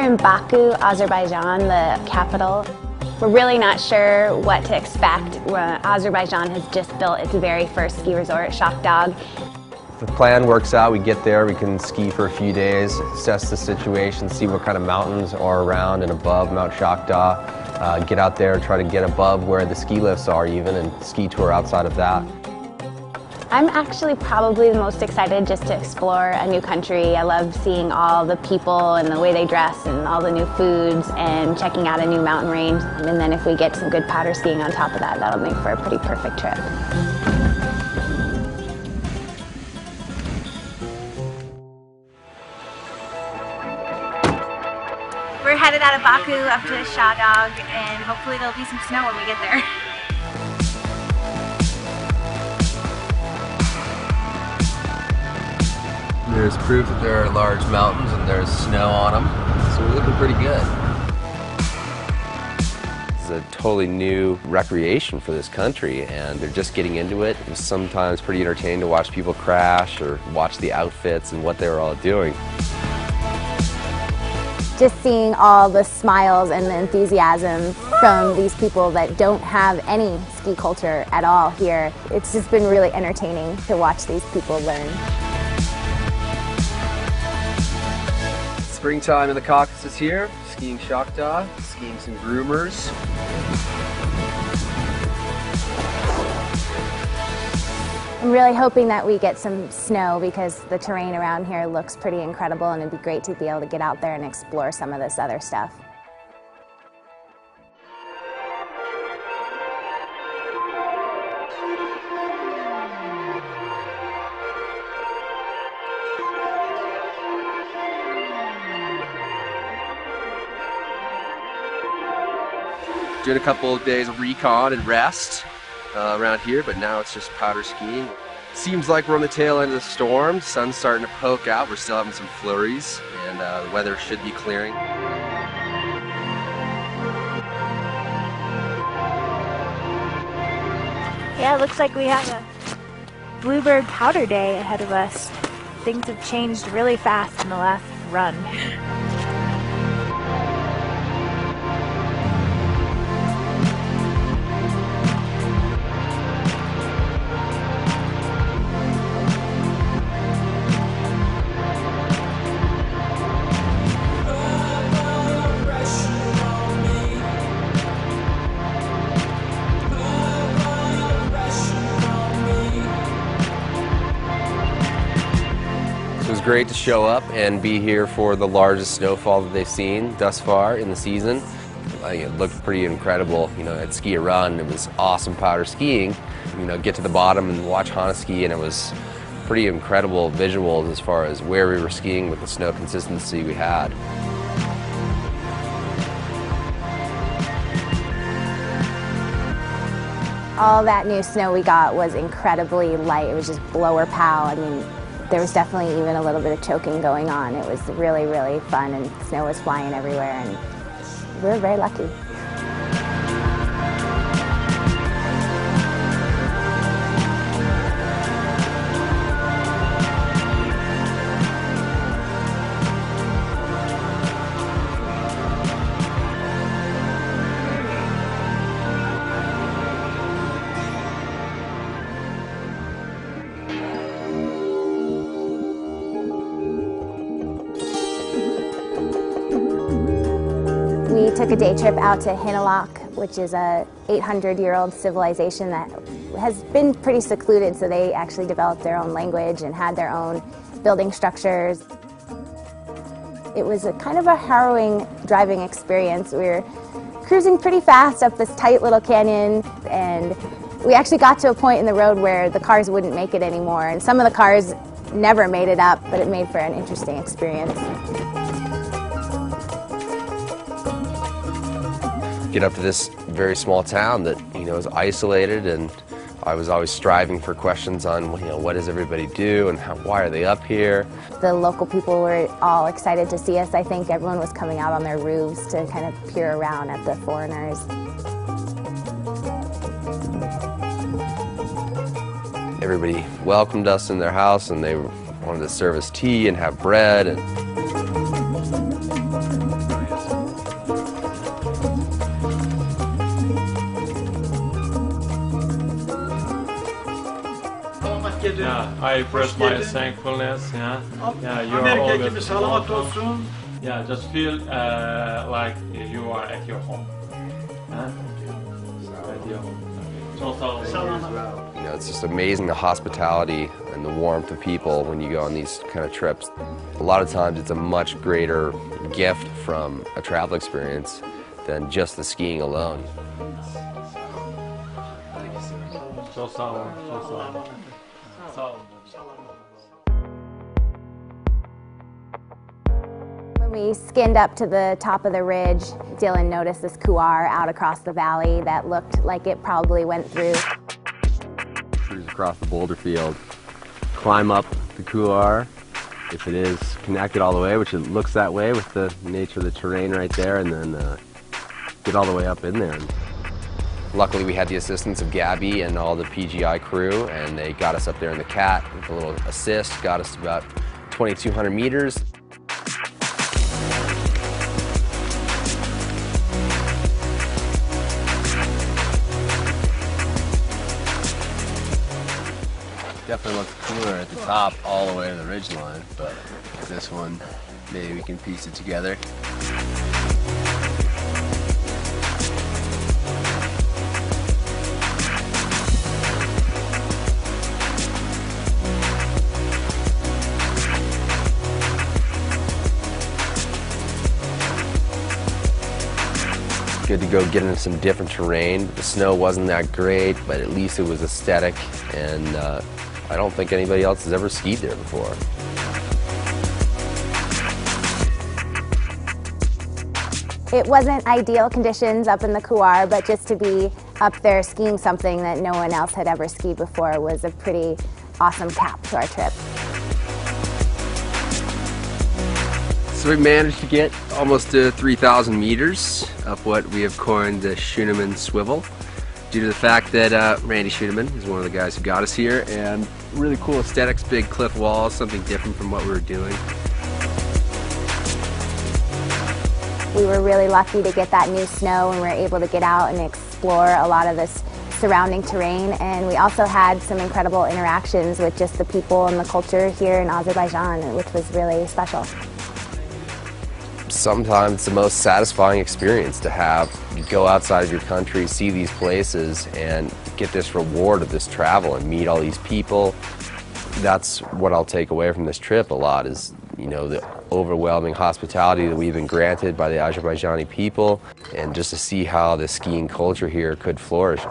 in Baku, Azerbaijan, the capital. We're really not sure what to expect. Azerbaijan has just built its very first ski resort, Shahdag. If the plan works out, we get there, we can ski for a few days, assess the situation, see what kind of mountains are around and above Mount Shahdag. Get out there, try to get above where the ski lifts are even, and ski tour outside of that. I'm actually probably the most excited just to explore a new country. I love seeing all the people and the way they dress and all the new foods and checking out a new mountain range. And then if we get some good powder skiing on top of that, that'll make for a pretty perfect trip. We're headed out of Baku up to Shahdag, and hopefully there'll be some snow when we get there. There's proof that there are large mountains and there's snow on them, so we're looking pretty good. This is a totally new recreation for this country, and they're just getting into it. It was sometimes pretty entertaining to watch people crash or watch the outfits and what they were all doing. Just seeing all the smiles and the enthusiasm from these people that don't have any ski culture at all here, it's just been really entertaining to watch these people learn. Springtime in the Caucasus here, skiing Shahdag, skiing some groomers. I'm really hoping that we get some snow because the terrain around here looks pretty incredible, and it'd be great to be able to get out there and explore some of this other stuff. Doing a couple of days of recon and rest around here, but now it's just powder skiing. Seems like we're on the tail end of the storm. Sun's starting to poke out. We're still having some flurries, and the weather should be clearing. Yeah, it looks like we have a bluebird powder day ahead of us. Things have changed really fast in the last run. It was great to show up and be here for the largest snowfall that they've seen thus far in the season. It looked pretty incredible. You know, at Ski a Run, it was awesome powder skiing. You know, get to the bottom and watch Hana ski, and it was pretty incredible visuals as far as where we were skiing with the snow consistency we had. All that new snow we got was incredibly light. It was just blower pow. I mean, there was definitely even a little bit of choking going on. It was really, really fun, and snow was flying everywhere, and we were very lucky. We took a day trip out to Hinalak, which is a 800-year-old civilization that has been pretty secluded, so they actually developed their own language and had their own building structures. It was a kind of a harrowing driving experience. We were cruising pretty fast up this tight little canyon, and we actually got to a point in the road where the cars wouldn't make it anymore, and some of the cars never made it up, but it made for an interesting experience. Get up to this very small town that, you know, is isolated, and I was always striving for questions on, you know, what does everybody do and why are they up here? The local people were all excited to see us. I think everyone was coming out on their roofs to kind of peer around at the foreigners. Everybody welcomed us in their house, and they wanted to serve us tea and have bread. And Yeah, I express my thankfulness. Yeah, yeah, you are always welcome. Yeah, just feel like you are at your home. At your home. You know, it's just amazing the hospitality and the warmth of people when you go on these kind of trips. A lot of times it's a much greater gift from a travel experience than just the skiing alone. When we skinned up to the top of the ridge, Dylan noticed this couloir out across the valley that looked like it probably went through. Cruise across the boulder field, climb up the couloir, if it is connected all the way, which it looks that way with the nature of the terrain right there, and then get all the way up in there. Luckily we had the assistance of Gabby and all the PGI crew, and they got us up there in the cat with a little assist, got us to about 2,200 meters. Definitely looks cooler at the top all the way to the ridgeline, but this one, maybe we can piece it together. Good to go get into some different terrain. The snow wasn't that great, but at least it was aesthetic, and I don't think anybody else has ever skied there before. It wasn't ideal conditions up in the couloir, but just to be up there skiing something that no one else had ever skied before was a pretty awesome cap to our trip. So we managed to get almost to 3,000 meters up what we have coined the Schoenemann Swivel, due to the fact that Randy Schoenemann is one of the guys who got us here, and really cool aesthetics, big cliff walls, something different from what we were doing. We were really lucky to get that new snow, and we were able to get out and explore a lot of this surrounding terrain, and we also had some incredible interactions with just the people and the culture here in Azerbaijan, which was really special. Sometimes it's the most satisfying experience to have. You go outside of your country, see these places, and get this reward of this travel and meet all these people. That's what I'll take away from this trip a lot, is, you know, the overwhelming hospitality that we've been granted by the Azerbaijani people, and just to see how the skiing culture here could flourish.